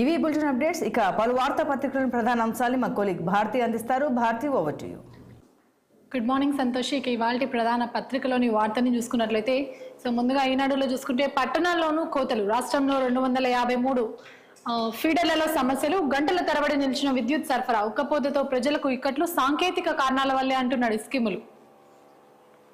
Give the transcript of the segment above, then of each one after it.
ఇవి bulletin updates. ఇక పలు వార్తా పత్రికలను ప్రధాన అంశాలు మా కొలీగ్ భారతి అందిస్తారు. Bharati, over to you. Good morning Santoshi. ఇక ఇవాళ ప్రధాన పత్రికలోని వార్తని చూసుకున్నట్లయితే ముందుగా ఈనాడులో చూసుకుంటే పట్టణాల్లోనూ కోతలు, రాష్ట్రంలో 253 ఫీడర్లలో సమస్యలు, గంటల తరబడి నిలిచిన విద్యుత్ సరఫరా, ఉక్కపోతతో ప్రజలకు ఇక్కట్లు, సాంకేతిక కారణాల వల్లే అంటున్నాడు స్కీములు.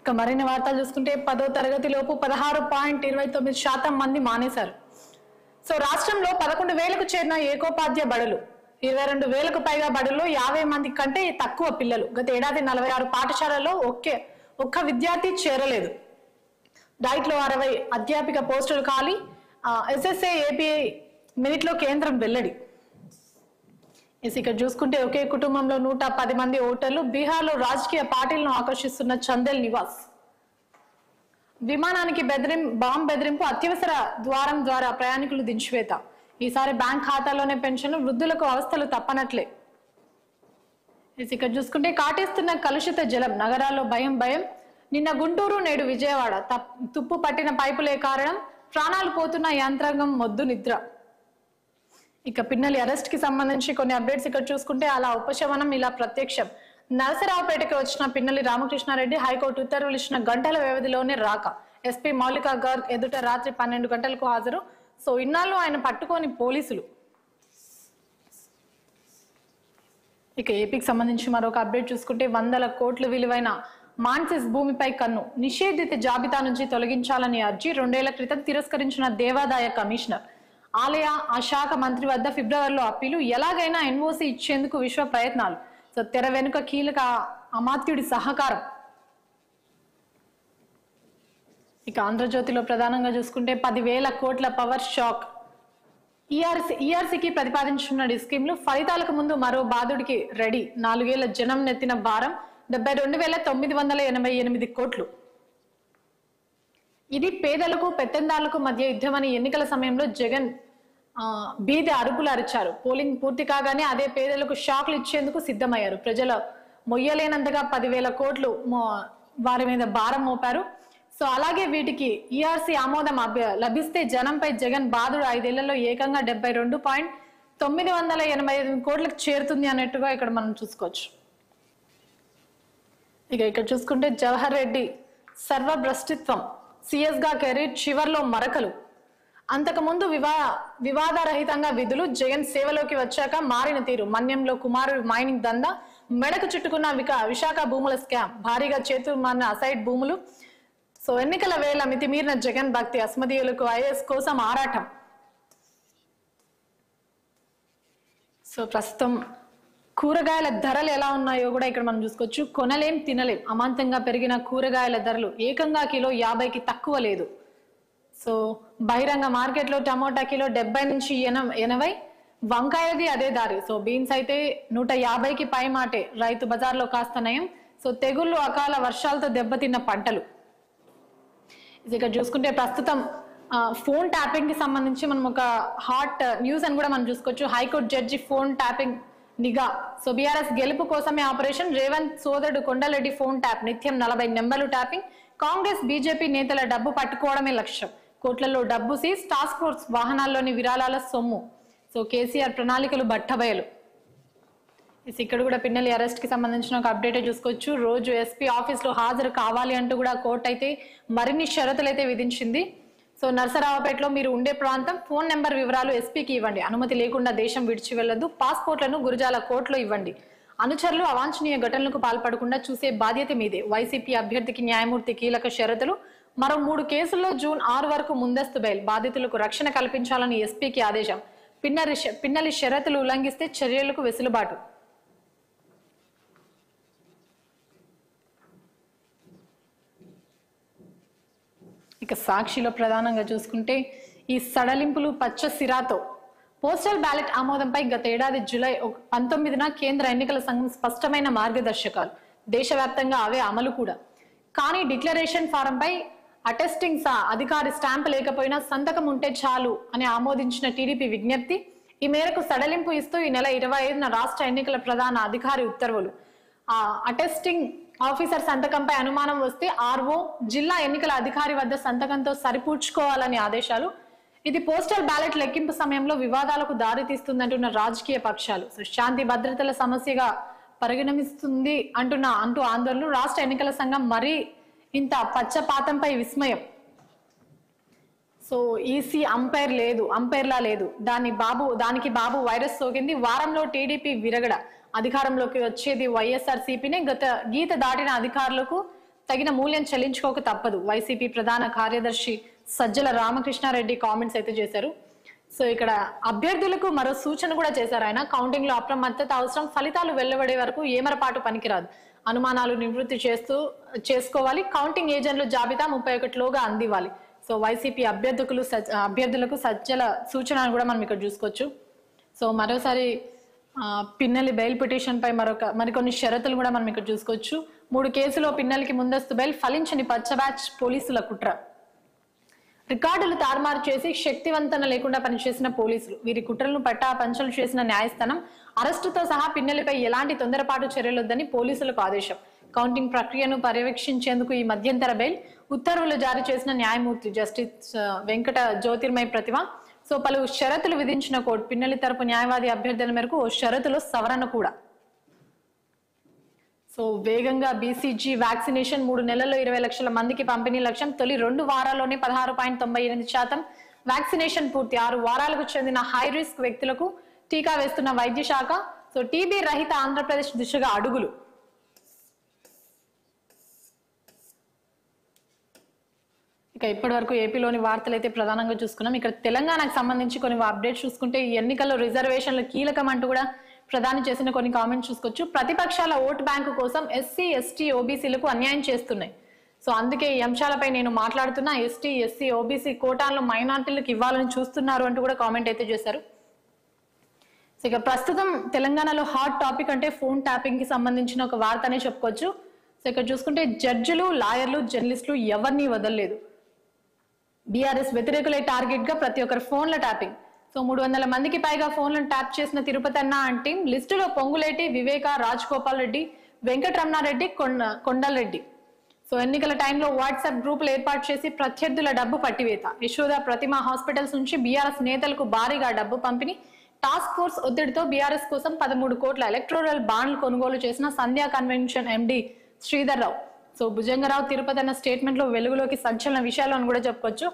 ఇక మరిన్ని వార్తలు చూసుకుంటే 10వ తరగతిలోపు 16.29% మంది మానేశారు. రాష్ట్రంలో 11,000కు చేరిన ఏకోపాధ్యాయ బడులు, 22,000కు పైగా బడుల్లో 50 మంది కంటే తక్కువ పిల్లలు. గత ఏడాది 46 పాఠశాలల్లో ఒక్క విద్యార్థి చేరలేదు. డైట్లో 60 అధ్యాపిక పోస్టులు ఖాళీ. ఎస్ఎస్ఏ ఏపీఐ మినిట్లో కేంద్రం వెల్లడి. ఇక్కడ చూసుకుంటే ఒకే కుటుంబంలో 110 మంది ఓటర్లు. బీహార్లో రాజకీయ పార్టీలను ఆకర్షిస్తున్న చందేల్ నివాస్. విమానానికి బాంబ్ బెదిరింపు, అత్యవసర ద్వారం ద్వారా ప్రయాణికులు దించివేత. ఈసారి బ్యాంక్ ఖాతాలోనే పెన్షన్, వృద్ధులకు అవస్థలు తప్పనట్లే. ఇక్కడ చూసుకుంటే కాటేస్తున్న కలుషిత జలం, నగరాల్లో భయం. నిన్న గుంటూరు, నేడు విజయవాడ. తుప్పు పట్టిన పైపులే కారణం, ప్రాణాలు పోతున్న యంత్రాంగం మొద్దు నిద్ర. ఇక పిన్నెల్లి అరెస్ట్ కి సంబంధించి కొన్ని అప్డేట్స్ ఇక్కడ చూసుకుంటే అలా ఉపశమనం, ఇలా ప్రత్యక్షం. నరసరావుపేటకి వచ్చిన పిన్నెల్లి రామకృష్ణారెడ్డి హైకోర్టు ఉత్తర్వులు ఇచ్చిన గంటల వ్యవధిలోనే రాక, ఎస్పీ మౌలిక గార్గ్ ఎదుట రాత్రి 12 గంటలకు హాజరు. ఇన్నాళ్ళు ఆయన పట్టుకొని పోలీసులు. ఇక ఏపీకి సంబంధించి మరొక అప్డేట్ చూసుకుంటే 100 కోట్ల విలువైన మాన్సిస్ భూమిపై కన్ను, నిషేధిత జాబితా నుంచి తొలగించాలని అర్జీ 2 ఏళ్ల క్రితం తిరస్కరించిన దేవాదాయ కమిషనర్. ఆలయ ఆ శాఖ మంత్రి వద్ద ఫిబ్రవరిలో అప్పీలు, ఎలాగైనా ఎన్ఓసి ఇచ్చేందుకు విశ్వ ప్రయత్నాలు. తెర వెనుక కీలక అమాత్యుడి సహకారం. ఇక ఆంధ్రజ్యోతిలో ప్రధానంగా చూసుకుంటే 10,000 కోట్ల పవర్ షాక్, ఈఆర్సీకి ప్రతిపాదించున్న స్కీమ్లు, ఫలితాలకు ముందు మరో బాధుడికి రెడీ. 4 ఏళ్ల జనం నెత్తిన భారం, 72,988 కోట్లు. ఇది పేదలకు పెత్తందారులకు మధ్య యుద్ధమని ఎన్నికల సమయంలో జగన్ బీద అరుపులు అరిచారు. పోలింగ్ పూర్తి కాగానే అదే పేదలకు షాక్లు ఇచ్చేందుకు సిద్ధమయ్యారు. ప్రజల మొయ్యలేనంతగా 10,000 కోట్లు వారి మీద భారం మోపారు. అలాగే వీటికి ఈఆర్సీ ఆమోదం లభిస్తే జనంపై జగన్ బాధుడు 5 ఏళ్లలో ఏకంగా 72.985 కోట్లకు చేరుతుంది అన్నట్టుగా ఇక్కడ మనం చూసుకోవచ్చు. ఇక్కడ చూసుకుంటే జవహర్ రెడ్డి సర్వభ్రష్టిత్వం, సిఎస్ గా కెరీర్ చివర్లో మరకలు. అంతకుముందు వివాదరహితంగా విధులు, జగన్ సేవలోకి వచ్చాక మారిన తీరు. మన్యంలో కుమారుడు మైనింగ్ దందా, మెడకు చుట్టుకున్న విశాఖ భూముల స్కామ్, భారీగా చేతులు మారిన అసైడ్ భూములు. ఎన్నికల వేళ మితిమీరిన జగన్ భక్తి, అస్మదీయులకు ఐఏఎస్ కోసం ఆరాటం. ప్రస్తుతం కూరగాయల ధరలు ఎలా ఉన్నాయో కూడా ఇక్కడ మనం చూసుకోవచ్చు. కొనలేం తినలేం, అమాంతంగా పెరిగిన కూరగాయల ధరలు ఏకంగా కిలో 50కి తక్కువ లేదు. బహిరంగ మార్కెట్లో టమోటా కిలో 70 నుంచి 80, వంకాయది అదే దారి. బీన్స్ అయితే 150కి పై మాటే. రైతు బజార్లో కాస్త నయం. తెగుళ్ళు, అకాల వర్షాలతో దెబ్బతిన్న పంటలు. ఇక్కడ చూసుకుంటే ప్రస్తుతం ఫోన్ ట్యాపింగ్ కి సంబంధించి మనం ఒక హాట్ న్యూస్ అని కూడా మనం చూసుకోవచ్చు. హైకోర్టు జడ్జి ఫోన్ ట్యాపింగ్ నిఘా. బీఆర్ఎస్ గెలుపు కోసమే ఆపరేషన్. రేవంత్ సోదరుడు కొండలరెడ్డి ఫోన్ ట్యాప్, నిత్యం 40 నెంబర్లు ట్యాపింగ్. కాంగ్రెస్ బీజేపీ నేతల డబ్బు పట్టుకోవడమే లక్ష్యం. కోట్లలో డబ్బు సీజ్, టాస్క్ ఫోర్స్ వాహనాల్లోని విరాళాల సొమ్ము. కేసీఆర్ ప్రణాళికలు బట్టబయలు. ఇక్కడ కూడా పిన్నెల్లి అరెస్ట్ కి సంబంధించిన ఒక అప్డేట్ చూసుకోవచ్చు. రోజు ఎస్పీ ఆఫీస్ లో హాజరు కావాలి అంటూ కూడా కోర్టు అయితే మరిన్ని షరతులు అయితే విధించింది. నర్సరావుపేటలో మీరు ఉండే ప్రాంతం, ఫోన్ నెంబర్ వివరాలు ఎస్పీకి ఇవ్వండి. అనుమతి లేకుండా దేశం విడిచి వెళ్లొద్దు. పాస్పోర్ట్లను గురజాల కోర్టులో ఇవ్వండి. అనుచరులు అవాంఛనీయ ఘటనలకు పాల్పడకుండా చూసే బాధ్యత మీదే. వైసీపీ అభ్యర్థికి న్యాయమూర్తి కీలక షరతులు. మరో 3 కేసుల్లో జూన్ 6 వరకు ముందస్తు బెయిల్. బాధితులకు రక్షణ కల్పించాలని ఎస్పీకి ఆదేశం. పిన్నెల్లి షరతులు ఉల్లంఘిస్తే చర్యలకు వెసులుబాటు. ఇక సాక్షిలో ప్రధానంగా చూసుకుంటే ఈ సడలింపులు పచ్చ సిరాతో. పోస్టల్ బ్యాలెట్ ఆమోదంపై గత ఏడాది జూలై 19న కేంద్ర ఎన్నికల సంఘం స్పష్టమైన మార్గదర్శకాలు. దేశవ్యాప్తంగా అవే అమలు కూడా. కానీ డిక్లరేషన్ ఫారంపై అటెస్టింగ్ అధికారి స్టాంప్ లేకపోయినా సంతకం ఉంటే చాలు అని ఆమోదించిన టీడీపీ విజ్ఞప్తి. ఈ మేరకు సడలింపు ఇస్తూ ఈ నెల 25న రాష్ట్ర ఎన్నికల ప్రధాన అధికారి ఉత్తర్వులు. అటెస్టింగ్ ఆఫీసర్ సంతకంపై అనుమానం వస్తే ఆర్ఓ జిల్లా ఎన్నికల అధికారి వద్ద సంతకంతో సరిపూడ్చుకోవాలని ఆదేశాలు. ఇది పోస్టల్ బ్యాలెట్ లెక్కింపు సమయంలో వివాదాలకు దారితీస్తుందంటున్న రాజకీయ పక్షాలు. సో శాంతి భద్రతల సమస్యగా పరిగణిస్తుంది అంటూ ఆందోళనలు. రాష్ట్ర ఎన్నికల సంఘం మరీ ఇంత పచ్చపాతంపై విస్మయం. సో ఈసీ అంపైర్లా లేదు దానికి బాబు వైరస్ సోకింది. వారంలో టీడీపీ విరగడ, అధికారంలోకి వచ్చేది వైఎస్ఆర్సీపీనే. గీత దాటిన అధికారులకు తగిన మూల్యం చెల్లించుకోక తప్పదు. వైసీపీ ప్రధాన కార్యదర్శి సజ్జల రామకృష్ణారెడ్డి కామెంట్స్ అయితే చేశారు. సో ఇక్కడ అభ్యర్థులకు మరో సూచన కూడా చేశారు ఆయన. కౌంటింగ్ లో అప్రమత్తత అవసరం, ఫలితాలు వెలువడే వరకు ఏమరపాటు పనికిరాదు, అనుమానాలు నివృత్తి చేసుకోవాలి, కౌంటింగ్ ఏజెంట్ల జాబితా 31లోగా అందివ్వాలి. సో వైసీపీ అభ్యర్థులకు సజ్జల సూచనలు కూడా మనం ఇక్కడ చూసుకోవచ్చు. సో మరోసారి పిన్నెల్లి బెయిల్ పిటిషన్ పై మరికొన్ని షరతులు కూడా మనం ఇక్కడ చూసుకోవచ్చు. 3 కేసులో పిన్నెల్లికి ముందస్తు బెయిల్, ఫలించని పచ్చ బ్యాచ్ పోలీసుల కుట్ర, రికార్డులు తారుమారు చేసి శక్తివంతన లేకుండా పనిచేసిన పోలీసులు, వీరి కుట్రలను పట్టాపంచలు చేసిన న్యాయస్థానం, అరెస్టుతో సహా పిన్నెల్లిపై ఎలాంటి తొందరపాటు చర్యలొద్దని పోలీసులకు ఆదేశం, కౌంటింగ్ ప్రక్రియను పర్యవేక్షించేందుకు ఈ మధ్యంతర బెయిల్, ఉత్తర్వులు జారీ చేసిన న్యాయమూర్తి జస్టిస్ వెంకట జ్యోతిర్మయ్ ప్రతిమ. సో పలు షరతులు విధించిన కోర్టు. పిన్నెల్లి తరపు న్యాయవాది అభ్యర్థుల మేరకు ఓ షరతులో సవరణ కూడా. సో వేగంగా బీసీజీ వ్యాక్సినేషన్ 3 నెలల్లో 20 లక్షల మందికి పంపిణీ లక్ష్యం. తొలి 2 వారాల్లోనే 16.98% వ్యాక్సినేషన్ పూర్తి. 6 వారాలకు చెందిన హై రిస్క్ వ్యక్తులకు టీకా వేస్తున్న వైద్య శాఖ. సో టీబీ రహిత ఆంధ్రప్రదేశ్ దిశగా అడుగులు. ఇక ఇప్పటి వరకు ఏపీలోని వార్తలు అయితే ప్రధానంగా చూసుకున్నాం. ఇక్కడ తెలంగాణకు సంబంధించి కొన్ని అప్డేట్స్ చూసుకుంటే, ఈ ఎన్నికల్లో రిజర్వేషన్లు కీలకం అంటూ కూడా ప్రధాని చేసిన కొన్ని కామెంట్స్ చూసుకోవచ్చు. ప్రతిపక్షాల ఓటు బ్యాంకు కోసం ఎస్సీ, ఎస్టీ, ఓబీసీలకు అన్యాయం చేస్తున్నాయి. సో అందుకే ఈ అంశాలపై నేను మాట్లాడుతున్నా. ఎస్టీ, ఎస్సీ, ఓబీసీ కోటాలను మైనార్టీలకు ఇవ్వాలని చూస్తున్నారు అంటూ కూడా కామెంట్ అయితే చేశారు. సో ఇక ప్రస్తుతం తెలంగాణలో హాట్ టాపిక్ అంటే ఫోన్ ట్యాపింగ్ కి సంబంధించిన ఒక వార్త అనే చెప్పుకోవచ్చు. సో ఇక్కడ చూసుకుంటే జడ్జిలు, లాయర్లు, జర్నలిస్టులు ఎవరిని వదలలేదు. బీఆర్ఎస్ వ్యతిరేకులే టార్గెట్ గా ప్రతి ఒక్కరు ఫోన్ల ట్యాపింగ్. సో 300 మందికి పైగా ఫోన్లను ట్యాప్ చేసిన తిరుపతి అన్న అంటే లిస్టులో పొంగులేటి, వివేక, రాజగోపాల్ రెడ్డి, వెంకటరమణారెడ్డి, కొండలరెడ్డి. సో ఎన్నికల టైంలో వాట్సాప్ గ్రూపులు ఏర్పాటు చేసి ప్రత్యర్థుల డబ్బు పట్టివేత. యశోద, ప్రతిమ హాస్పిటల్స్ నుంచి బీఆర్ఎస్ నేతలకు భారీగా డబ్బు పంపిణీ. టాస్క్ ఫోర్స్ ఒత్తిడితో బీఆర్ఎస్ కోసం 13 కోట్ల ఎలక్టోరల్ బాండ్లు కొనుగోలు చేసిన సంధ్యా కన్వెన్షన్ ఎండి శ్రీధర్ రావు. సో భుజంగరావు తిరుపతి అన్న స్టేట్మెంట్ లో వెలుగులోకి సంచలన విషయాలు అని కూడా చెప్పుకోవచ్చు.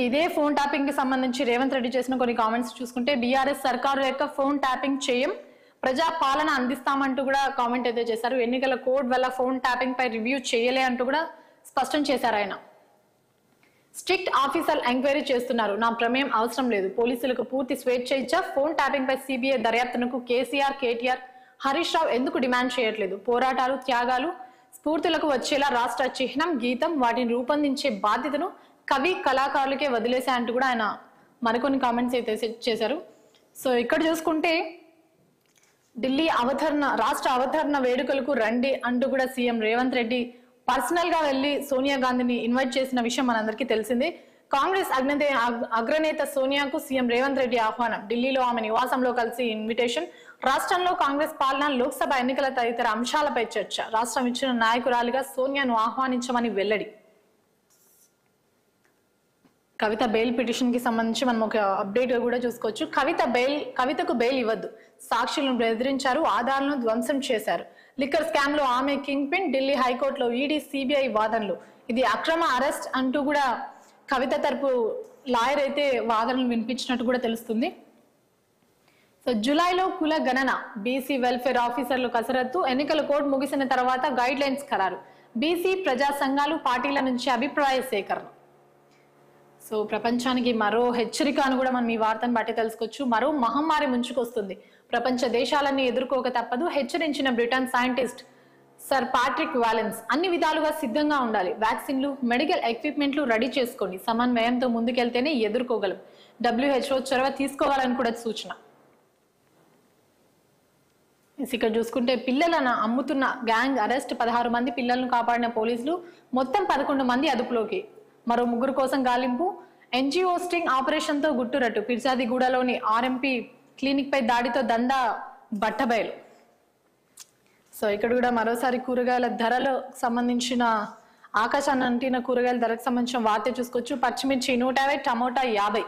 ఇదే ఫోన్ ట్యాపింగ్ కి సంబంధించి రేవంత్ రెడ్డి చేసిన కొన్ని కామెంట్స్ చూసుకుంటే, బీఆర్ఎస్ సర్కారు యొక్క ఫోన్ ట్యాపింగ్ చేయం, ప్రజా పాలన అందిస్తామంటూ కూడా కామెంట్ అయితే చేశారు. ఎన్నికల కోడ్ వల్ల ఫోన్ ట్యాపింగ్ పై రివ్యూ చేయలే అంటూ కూడా స్పష్టం చేశారు ఆయన. స్ట్రిక్ట్ ఆఫీసర్ ఎంక్వైరీ చేస్తున్నారు, నా ప్రమేయం అవసరం లేదు, పోలీసులకు పూర్తి స్వేచ్ఛ ఇచ్చా. ఫోన్ ట్యాపింగ్ పై సిబిఐ దర్యాప్తునకు కేసీఆర్, కేటీఆర్, హరీష్ రావు ఎందుకు డిమాండ్ చేయట్లేదు? పోరాటాలు, త్యాగాలు స్ఫూర్తులకు వచ్చేలా రాష్ట్ర చిహ్నం, గీతం, వాటిని రూపొందించే బాధ్యతను కవి, కళాకారులకే వదిలేసా అంటూ కూడా ఆయన మరికొన్ని కామెంట్స్ అయితే చేశారు. సో ఇక్కడ చూసుకుంటే ఢిల్లీ రాష్ట్ర అవతరణ వేడుకలకు రండి అంటూ కూడా సీఎం రేవంత్ రెడ్డి పర్సనల్ గా వెళ్లి సోనియా గాంధీని ఇన్వైట్ చేసిన విషయం మనందరికీ తెలిసిందే. కాంగ్రెస్ అగ్రనేత సోనియాకు సీఎం రేవంత్ రెడ్డి ఆహ్వానం. ఢిల్లీలో ఆమె నివాసంలో కలిసి ఇన్విటేషన్. రాష్ట్రంలో కాంగ్రెస్ పాలన, లోక్సభ ఎన్నికల తదితర అంశాలపై చర్చ. రాష్ట్రం ఇచ్చిన నాయకురాలిగా సోనియాను ఆహ్వానించమని వెల్లడి. కవిత బెయిల్ పిటిషన్ కి సంబంధించి మనం ఒక అప్డేట్ కూడా చూసుకోవచ్చు. కవితకు బెయిల్ ఇవ్వద్దు, సాక్షులను బెదిరించారు, ఆధారాలను ధ్వంసం చేశారు. లిక్కర్ స్కామ్ లో ఆమె కింగ్ పిన్. ఢిల్లీ హైకోర్టులో ఈడీ, సిబిఐ వాదనలు. ఇది అక్రమ అరెస్ట్ అంటూ కూడా కవిత తరపు లాయర్ అయితే వాదనలు వినిపించినట్టు కూడా తెలుస్తుంది. సో జూలైలో కుల గణన, బీసీ వెల్ఫేర్ ఆఫీసర్లు కసరత్తు. ఎన్నికల కోడ్ ముగిసిన తర్వాత గైడ్ లైన్స్ ఖరారు. బీసీ ప్రజా సంఘాలు, పార్టీల నుంచి అభిప్రాయ సేకరణ. సో ప్రపంచానికి మరో హెచ్చరిక అని కూడా మనం ఈ వార్తను బట్టి తెలుసుకోవచ్చు. మరో మహమ్మారి ముంచుకొస్తుంది, ప్రపంచ దేశాలన్నీ ఎదుర్కోక తప్పదు, హెచ్చరించిన Britain scientist sir Patrick Vallance. అన్ని విధాలుగా సిద్ధంగా ఉండాలి, వ్యాక్సిన్లు, మెడికల్ ఎక్విప్మెంట్లు రెడీ చేసుకోండి, సమన్వయంతో ముందుకెళ్తేనే ఎదుర్కోగలం, WHO చొరవ తీసుకోవాలని కూడా సూచన. ఇక్కడ చూసుకుంటే పిల్లలను అమ్ముతున్న గ్యాంగ్ అరెస్ట్. 16 మంది పిల్లలను కాపాడిన పోలీసులు, మొత్తం 11 మంది అదుపులోకి. మరో 3 కోసం గాలింపు. ఎన్జిఓ స్టింగ్ ఆపరేషన్ తో గుట్టురట్టు. పిర్జాదిగూడలోని ఆర్ఎంపీ క్లినిక్ పై దాడితో దందా బట్టబయలు. సో ఇక్కడ కూడా మరోసారి కూరగాయల ధరలకు సంబంధించిన ఆకాశాన్ని అంటిన కూరగాయల ధరకు సంబంధించిన వార్త చూసుకోవచ్చు. పచ్చిమిర్చి 150, టమోటా 50.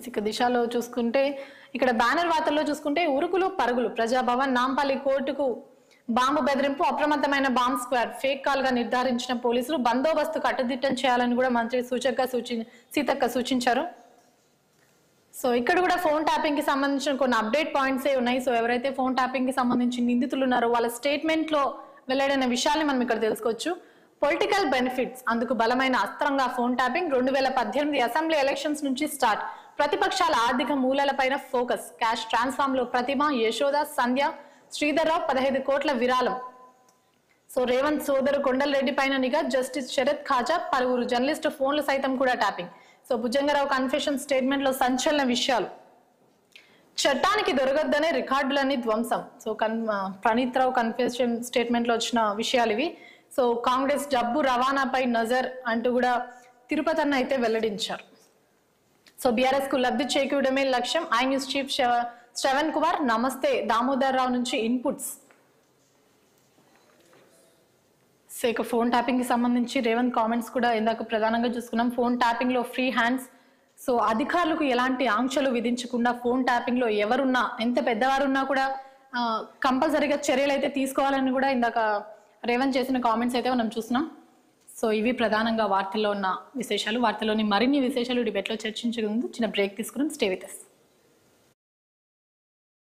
ఇక దిశలో చూసుకుంటే ఇక్కడ బ్యానర్ వార్తల్లో చూసుకుంటే ఉరుకులు పరుగులు, ప్రజాభవన్, నాంపల్లి కోర్టుకు బాంబు బెదిరింపు, అప్రమత్తమైన బాంబ్ స్క్వాడ్, ఫేక్ కాల్ గా నిర్ధారించిన పోలీసులు, బందోబస్తు కట్టుదిట్టం చేయాలని కూడా మంత్రి సీతక్క సూచించారు. సో ఇక్కడ కూడా ఫోన్ ట్యాపింగ్ కి సంబంధించిన కొన్ని అప్డేట్ పాయింట్స్ ఉన్నాయి. సో ఎవరైతే ఫోన్ ట్యాపింగ్ కి సంబంధించి నిందితులు ఉన్నారో వాళ్ళ స్టేట్మెంట్ లో వెల్లడైన విషయాల్ని మనం ఇక్కడ తెలుసుకోవచ్చు. పొలిటికల్ బెనిఫిట్స్ అందుకు బలమైన అస్త్రంగా ఫోన్ ట్యాపింగ్. 2018 అసెంబ్లీ ఎలక్షన్స్ నుంచి స్టార్ట్. ప్రతిపక్షాల ఆర్థిక మూలాలపైన ఫోకస్. క్యాష్ ట్రాన్స్ఫార్మ్ లో ప్రతిమ, యశోద, సంధ్య, శ్రీధర్రావు 15 కోట్ల విరాళం. సో రేవంత్ సోదరు కొండలరెడ్డి పైన నిఘా. జస్టిస్ శరత్ ఖాజా, పలువురు జర్నలిస్టు ఫోన్లు సైతం కూడా tapping. So Bhujanga Rao confession statement లో సంచలన విషయాలు. చట్టానికి దొరకద్దనే రికార్డులన్నీ ధ్వంసం. సో ప్రణీత్ రావు కన్ఫెషన్ స్టేట్మెంట్ లో వచ్చిన విషయాలు ఇవి. సో కాంగ్రెస్ డబ్బు రవాణాపై నజర్ అంటూ కూడా తిరుపతి అన్న అయితే వెల్లడించారు. సో బీఆర్ఎస్ కు లబ్ధి చేకూడమే లక్ష్యం. I news chief Shravan Kumar. నమస్తే దామోదర్ రావు నుంచి ఇన్పుట్స్. సో ఇక ఫోన్ ట్యాపింగ్ కి సంబంధించి రేవంత్ కామెంట్స్ కూడా ఇందాక ప్రధానంగా చూసుకున్నాం. ఫోన్ ట్యాపింగ్ లో ఫ్రీ హ్యాండ్స్. సో అధికారులకు ఎలాంటి ఆంక్షలు విధించకుండా ఫోన్ ట్యాపింగ్ లో ఎవరున్నా, ఎంత పెద్దవారున్నా కూడా కంపల్సరీగా చర్యలు అయితే తీసుకోవాలని కూడా ఇందాక రేవంత్ చేసిన కామెంట్స్ అయితే మనం చూస్తున్నాం. సో ఇవి ప్రధానంగా వార్తల్లో ఉన్న విశేషాలు. వార్తల్లోని మరిన్ని విశేషాలు డిబేట్లో చర్చించే ముందు చిన్న బ్రేక్ తీసుకుని స్టే విత్ us.